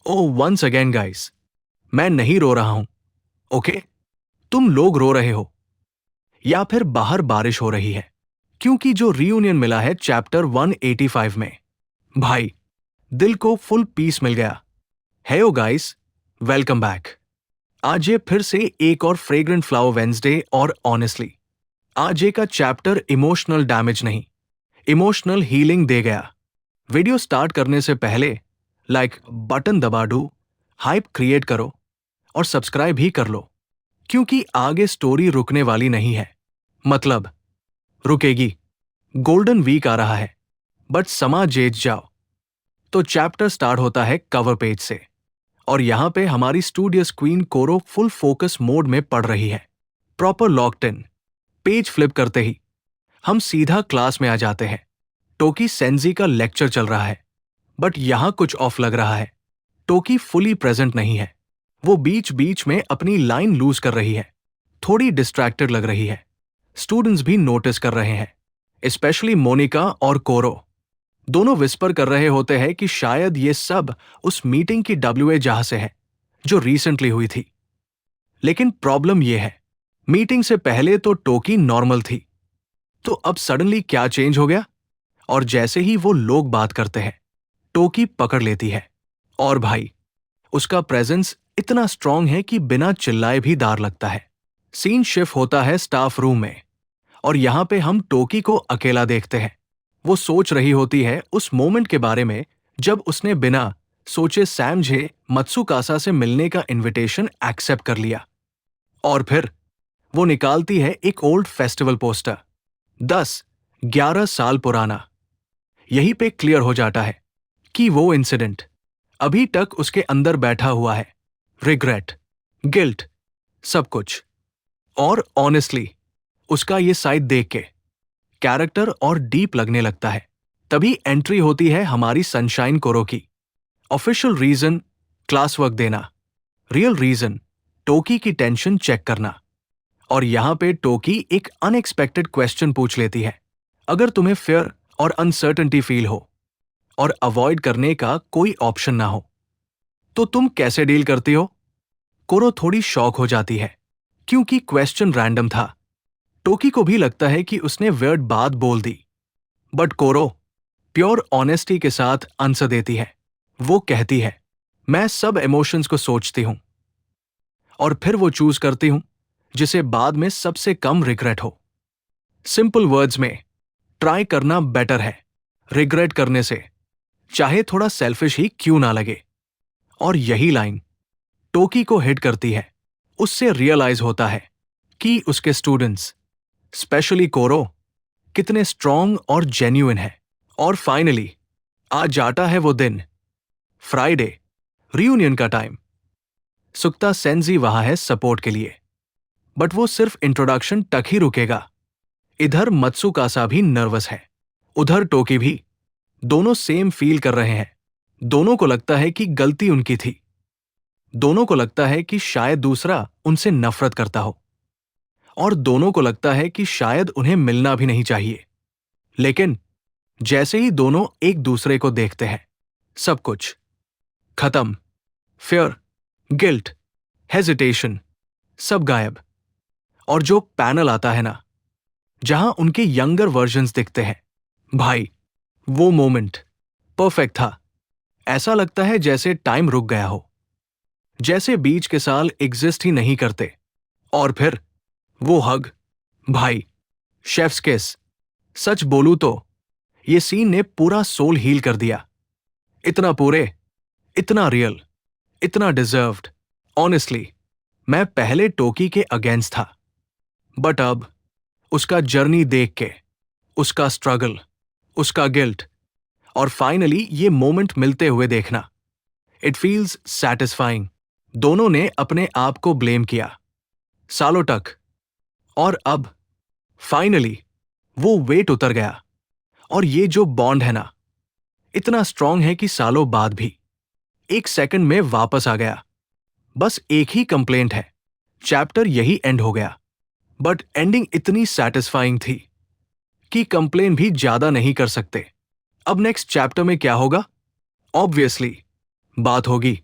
ओह once again guys, मैं नहीं रो रहा हूं। ओके, तुम लोग रो रहे हो या फिर बाहर बारिश हो रही है, क्योंकि जो रीयूनियन मिला है चैप्टर 185 में, भाई दिल को फुल पीस मिल गया। हेयो गाइस, वेलकम बैक। आज ये फिर से एक और फ्रेग्रेंट फ्लावर वेंसडे और ऑनेस्टली आज ये का चैप्टर इमोशनल डैमेज नहीं, इमोशनल हीलिंग दे गया। वीडियो स्टार्ट करने से पहले बटन दबा दो, हाइप क्रिएट करो और सब्सक्राइब भी कर लो, क्योंकि आगे स्टोरी रुकने वाली नहीं है। मतलब रुकेगी। गोल्डन वीक आ रहा है, बट समा जेज जाओ। तो चैप्टर स्टार्ट होता है कवर पेज से, और यहां पे हमारी स्टूडियस क्वीन कोरो फुल फोकस मोड में पढ़ रही है, proper locked in. Page flip करते ही हम सीधा क्लास में आ जाते हैं। टोकी सेंजी का लेक्चर चल रहा है, बट यहां कुछ ऑफ लग रहा है। टोकी फुली प्रेजेंट नहीं है, वो बीच बीच में अपनी लाइन लूज कर रही है, थोड़ी डिस्ट्रैक्टेड लग रही है। स्टूडेंट्स भी नोटिस कर रहे हैं, स्पेशली मोनिका और कोरो। दोनों विस्पर कर रहे होते हैं कि शायद ये सब उस मीटिंग की डब्ल्यूए जहां से है, जो रिसेंटली हुई थी। लेकिन प्रॉब्लम ये है, मीटिंग से पहले तो टोकी नॉर्मल थी, तो अब सडनली क्या चेंज हो गया? और जैसे ही वो लोग बात करते हैं, टोकी पकड़ लेती है। और भाई, उसका प्रेजेंस इतना स्ट्रांग है कि बिना चिल्लाए भी डर लगता है। सीन शिफ्ट होता है स्टाफ रूम में, और यहां पे हम टोकी को अकेला देखते हैं। वो सोच रही होती है उस मोमेंट के बारे में जब उसने बिना सोचे समझे मत्सुकासा से मिलने का इनविटेशन एक्सेप्ट कर लिया। और फिर वो निकालती है एक ओल्ड फेस्टिवल पोस्टर, 10-11 साल पुराना। यहीं पे क्लियर हो जाता है कि वो इंसिडेंट अभी तक उसके अंदर बैठा हुआ है। रिग्रेट, गिल्ट, सब कुछ। और ऑनेस्टली उसका ये साइड देख के कैरेक्टर और डीप लगने लगता है। तभी एंट्री होती है हमारी सनशाइन कोरो की। ऑफिशियल रीजन क्लास वर्क देना, रियल रीजन टोकी की टेंशन चेक करना। और यहां पे टोकी एक अनएक्सपेक्टेड क्वेश्चन पूछ लेती है, अगर तुम्हें फियर और अनसर्टेनिटी फील हो और अवॉइड करने का कोई ऑप्शन ना हो, तो तुम कैसे डील करती हो? कोरो थोड़ी शॉक हो जाती है, क्योंकि क्वेश्चन रैंडम था। टोकी को भी लगता है कि उसने वियर्ड बात बोल दी, बट कोरो प्योर ऑनेस्टी के साथ आंसर देती है। वो कहती है, मैं सब इमोशंस को सोचती हूं, और फिर वो चूज करती हूं जिसे बाद में सबसे कम रिग्रेट हो। सिंपल वर्ड्स में, ट्राई करना बेटर है रिग्रेट करने से, चाहे थोड़ा सेल्फिश ही क्यों ना लगे। और यही लाइन टोकी को हिट करती है। उससे रियलाइज होता है कि उसके स्टूडेंट्स, स्पेशली कोरो, कितने स्ट्रांग और जेन्युइन है। और फाइनली आज जाता है वो दिन, फ्राइडे, रियूनियन का टाइम। सुक्ता सेंजी वहां है सपोर्ट के लिए, बट वो सिर्फ इंट्रोडक्शन तक ही रुकेगा। इधर मत्सुकासा भी नर्वस है, उधर टोकी भी। दोनों सेम फील कर रहे हैं। दोनों को लगता है कि गलती उनकी थी। दोनों को लगता है कि शायद दूसरा उनसे नफरत करता हो, और दोनों को लगता है कि शायद उन्हें मिलना भी नहीं चाहिए। लेकिन जैसे ही दोनों एक दूसरे को देखते हैं, सब कुछ खत्म। फियर, गिल्ट, हेजिटेशन, सब गायब। और जो पैनल आता है ना, जहां उनके यंगर वर्जन्स दिखते हैं, भाई वो मोमेंट परफेक्ट था। ऐसा लगता है जैसे टाइम रुक गया हो, जैसे बीच के साल एग्जिस्ट ही नहीं करते। और फिर वो हग, भाई शेफ्स किस। सच बोलूं तो ये सीन ने पूरा सोल हील कर दिया। इतना पूरे, इतना रियल, इतना डिजर्व्ड। ऑनेस्टली मैं पहले टोकी के अगेंस्ट था, बट अब उसका जर्नी देख के, उसका स्ट्रगल, उसका गिल्ट, और फाइनली ये मोमेंट मिलते हुए देखना, इट फील्स सैटिस्फाइंग। दोनों ने अपने आप को ब्लेम किया सालों तक, और अब फाइनली वो वेट उतर गया। और ये जो बॉन्ड है ना, इतना स्ट्रांग है कि सालों बाद भी एक सेकंड में वापस आ गया। बस एक ही कंप्लेंट है, चैप्टर यही एंड हो गया। बट एंडिंग इतनी सैटिस्फाइंग थी कि कंप्लेन भी ज्यादा नहीं कर सकते। अब नेक्स्ट चैप्टर में क्या होगा? ऑब्वियसली बात होगी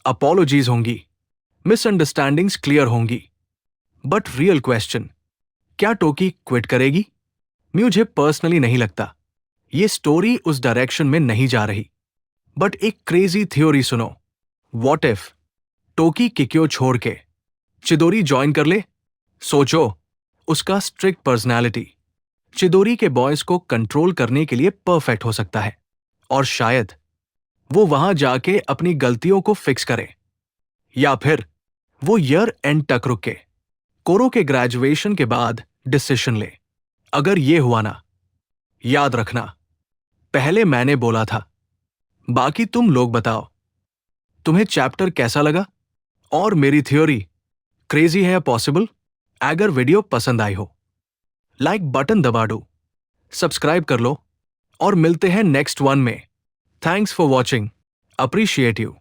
अपॉलोजीज होंगी, मिसअंडरस्टैंडिंग्स क्लियर होंगी। बट रियल क्वेश्चन, क्या टोकी क्विट करेगी? मुझे पर्सनली नहीं लगता। ये स्टोरी उस डायरेक्शन में नहीं जा रही। बट एक क्रेजी थ्योरी सुनो। व्हाट इफ टोकी किक्यो छोड़ के चिदोरी ज्वाइन कर ले? सोचो, उसका स्ट्रिक्ट पर्सनैलिटी चिदोरी के बॉयज को कंट्रोल करने के लिए परफेक्ट हो सकता है। और शायद वो वहां जाके अपनी गलतियों को फिक्स करे। या फिर वो ईयर एंड तक रुक के कोरो के ग्रेजुएशन के बाद डिसीजन ले। अगर ये हुआ ना, याद रखना, पहले मैंने बोला था। बाकी तुम लोग बताओ, तुम्हें चैप्टर कैसा लगा? और मेरी थ्योरी क्रेजी है या पॉसिबल? अगर वीडियो पसंद आई हो, लाइक बटन दबा दो, सब्सक्राइब कर लो और मिलते हैं नेक्स्ट वन में। Thanks for watching, appreciate you.